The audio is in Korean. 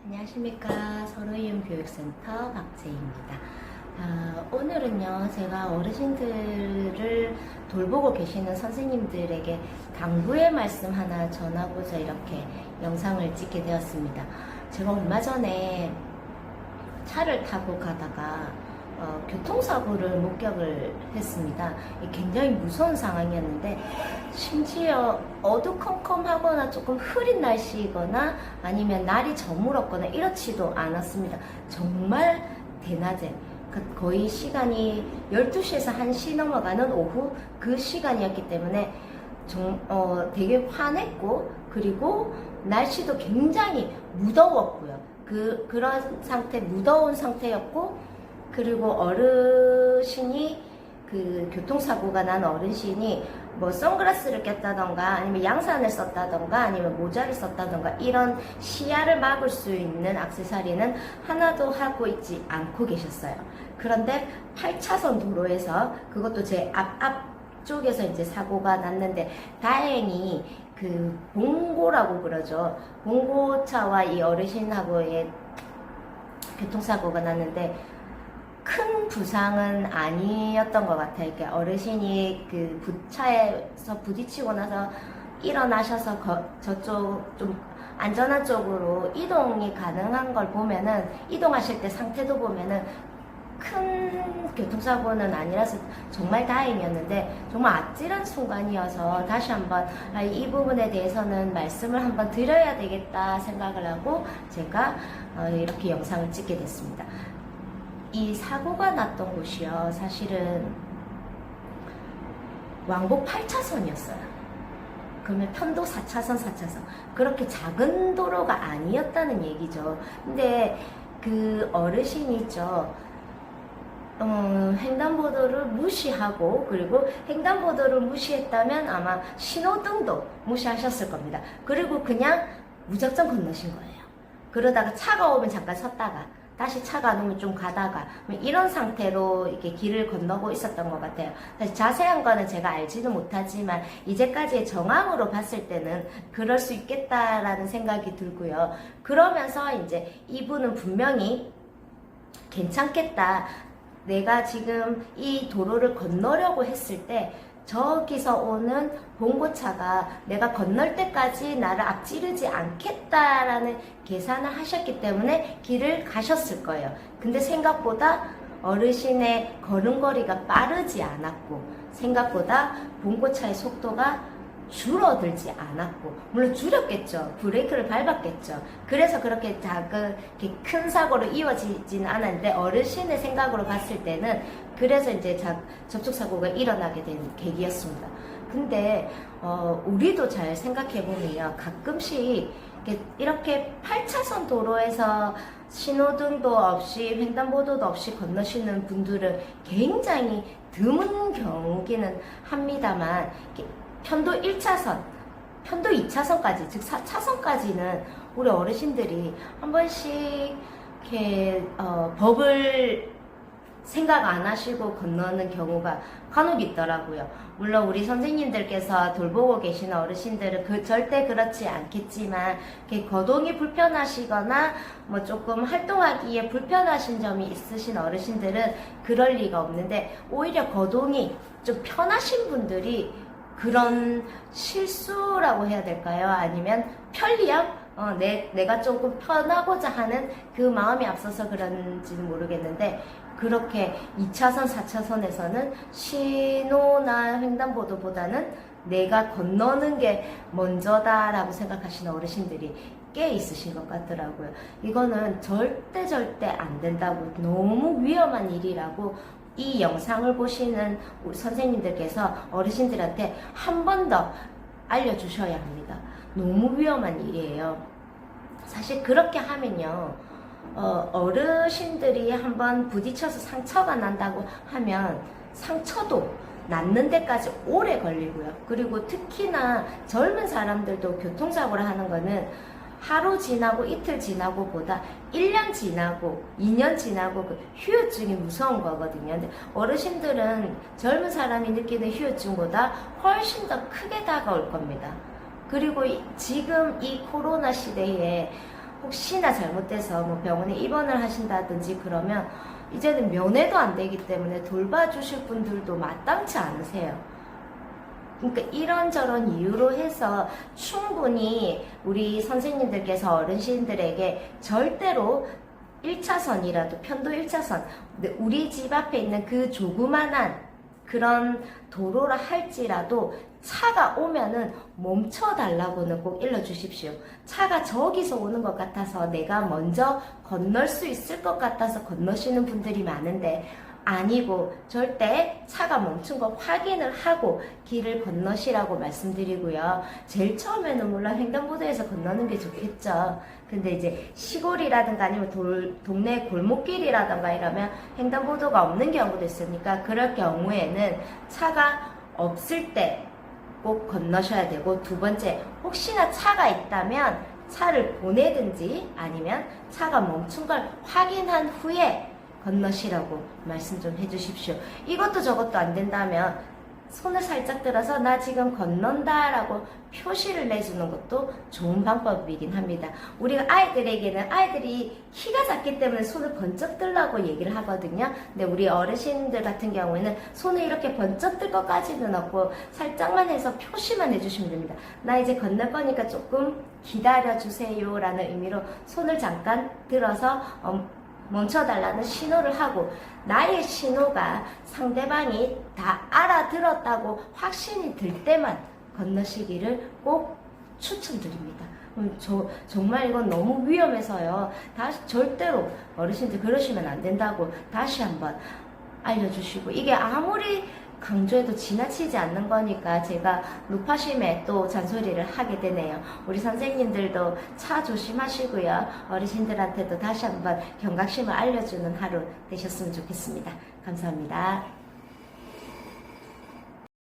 안녕하십니까. 서로이움 교육센터 박재희입니다. 오늘은요, 제가 어르신들을 돌보고 계시는 선생님들에게 당부의 말씀 하나 전하고자 이렇게 영상을 찍게 되었습니다. 제가 얼마 전에 차를 타고 가다가 교통사고를 목격을 했습니다. 굉장히 무서운 상황이었는데, 심지어 어두컴컴하거나 조금 흐린 날씨이거나 아니면 날이 저물었거나 이렇지도 않았습니다. 정말 대낮에 거의 시간이 12시에서 1시 넘어가는 오후 그 시간이었기 때문에 되게 환했고, 그리고 날씨도 굉장히 무더웠고요. 그런 상태, 무더운 상태였고, 그리고 어르신이 교통사고가 난 어르신이 뭐 선글라스를 꼈다던가 아니면 양산을 썼다던가 아니면 모자를 썼다던가 이런 시야를 막을 수 있는 액세서리는 하나도 하고 있지 않고 계셨어요. 그런데 8차선 도로에서, 그것도 제 앞쪽에서 이제 사고가 났는데, 다행히 봉고라고 그러죠. 봉고차와 이 어르신하고의 교통사고가 났는데 큰 부상은 아니었던 것 같아요. 그러니까 어르신이 차에서 부딪히고 나서 일어나셔서 저쪽 좀 안전한 쪽으로 이동이 가능한 걸 보면은, 이동하실 때 상태도 보면은 큰 교통사고는 아니라서 정말 다행이었는데, 정말 아찔한 순간이어서 다시 한번 이 부분에 대해서는 말씀을 한번 드려야 되겠다 생각을 하고 제가 이렇게 영상을 찍게 됐습니다. 이 사고가 났던 곳이요, 사실은 왕복 8차선이었어요. 그러면 편도 4차선, 4차선. 그렇게 작은 도로가 아니었다는 얘기죠. 근데 그 어르신이 있죠. 횡단보도를 무시하고, 그리고 횡단보도를 무시했다면 아마 신호등도 무시하셨을 겁니다. 그리고 그냥 무작정 건너신 거예요. 그러다가 차가 오면 잠깐 섰다가 다시 차가 안 오면 좀 가다가 이런 상태로 이렇게 길을 건너고 있었던 것 같아요. 사실 자세한 거는 제가 알지는 못하지만 이제까지의 정황으로 봤을 때는 그럴 수 있겠다라는 생각이 들고요. 그러면서 이제 이분은 분명히 괜찮겠다. 내가 지금 이 도로를 건너려고 했을 때 저기서 오는 봉고차가 내가 건널 때까지 나를 앞지르지 않겠다라는 계산을 하셨기 때문에 길을 가셨을 거예요. 근데 생각보다 어르신의 걸음걸이가 빠르지 않았고, 생각보다 봉고차의 속도가 줄어들지 않았고, 물론 줄였겠죠. 브레이크를 밟았겠죠. 그래서 그렇게 큰 사고로 이어지지는 않았는데, 어르신의 생각으로 봤을 때는 그래서 이제 접촉사고가 일어나게 된 계기였습니다. 근데 우리도 잘 생각해보면요, 가끔씩 이렇게 8차선 도로에서 신호등도 없이 횡단보도도 없이 건너시는 분들은 굉장히 드문 경우기는 합니다만, 편도 1차선, 편도 2차선까지, 즉 4차선까지는 우리 어르신들이 한 번씩 이렇게 법을 생각 안 하시고 건너는 경우가 간혹 있더라고요. 물론 우리 선생님들께서 돌보고 계시는 어르신들은 절대 그렇지 않겠지만, 이렇게 거동이 불편하시거나 뭐 조금 활동하기에 불편하신 점이 있으신 어르신들은 그럴 리가 없는데, 오히려 거동이 좀 편하신 분들이 그런 실수라고 해야 될까요? 아니면 편리함? 내가 조금 편하고자 하는 그 마음이 앞서서 그런지는 모르겠는데, 그렇게 2차선, 4차선에서는 신호나 횡단보도보다는 내가 건너는 게 먼저다라고 생각하시는 어르신들이 꽤 있으신 것 같더라고요. 이거는 절대 안 된다고, 너무 위험한 일이라고 이 영상을 보시는 우리 선생님들께서 어르신들한테 한 번 더 알려주셔야 합니다. 너무 위험한 일이에요. 사실 그렇게 하면요, 어르신들이 한번 부딪혀서 상처가 난다고 하면 상처도 낫는 데까지 오래 걸리고요. 그리고 특히나 젊은 사람들도 교통사고를 하는 거는 하루 지나고 이틀 지나고 보다 1년 지나고 2년 지나고 그 후유증이 무서운 거거든요. 근데 어르신들은 젊은 사람이 느끼는 후유증보다 훨씬 더 크게 다가올 겁니다. 그리고 지금 이 코로나 시대에 혹시나 잘못돼서 뭐 병원에 입원을 하신다든지 그러면 이제는 면회도 안 되기 때문에 돌봐주실 분들도 마땅치 않으세요. 그러니까 이런저런 이유로 해서 충분히 우리 선생님들께서 어르신들에게 절대로 1차선이라도 편도 1차선 우리 집 앞에 있는 그 조그만한 그런 도로라 할지라도 차가 오면은 멈춰달라고는 꼭 일러주십시오. 차가 저기서 오는 것 같아서 내가 먼저 건널 수 있을 것 같아서 건너시는 분들이 많은데 아니고 절대 차가 멈춘 거 확인을 하고 길을 건너시라고 말씀드리고요. 제일 처음에는 물론 횡단보도에서 건너는 게 좋겠죠. 근데 이제 시골이라든가 아니면 동네 골목길이라든가 이러면 횡단보도가 없는 경우도 있으니까 그럴 경우에는 차가 없을 때 꼭 건너셔야 되고, 두 번째, 혹시나 차가 있다면 차를 보내든지 아니면 차가 멈춘 걸 확인한 후에 건너시라고 말씀 좀 해주십시오. 이것도 저것도 안 된다면 손을 살짝 들어서 나 지금 건넌다 라고 표시를 내주는 것도 좋은 방법이긴 합니다. 우리가 아이들에게는 아이들이 키가 작기 때문에 손을 번쩍 들라고 얘기를 하거든요. 근데 우리 어르신들 같은 경우에는 손을 이렇게 번쩍 들 것까지는 없고 살짝만 해서 표시만 해주시면 됩니다. 나 이제 건널 거니까 조금 기다려주세요 라는 의미로 손을 잠깐 들어서 멈춰달라는 신호를 하고, 나의 신호가 상대방이 다 알아들었다고 확신이 들 때만 건너시기를 꼭 추천드립니다. 정말 이건 너무 위험해서요. 다시 절대로 어르신들 그러시면 안 된다고 다시 한번 알려주시고, 이게 아무리 강조해도 지나치지 않는 거니까 제가 높아심에 또 잔소리를 하게 되네요. 우리 선생님들도 차 조심하시고요. 어르신들한테도 다시 한번 경각심을 알려주는 하루 되셨으면 좋겠습니다. 감사합니다.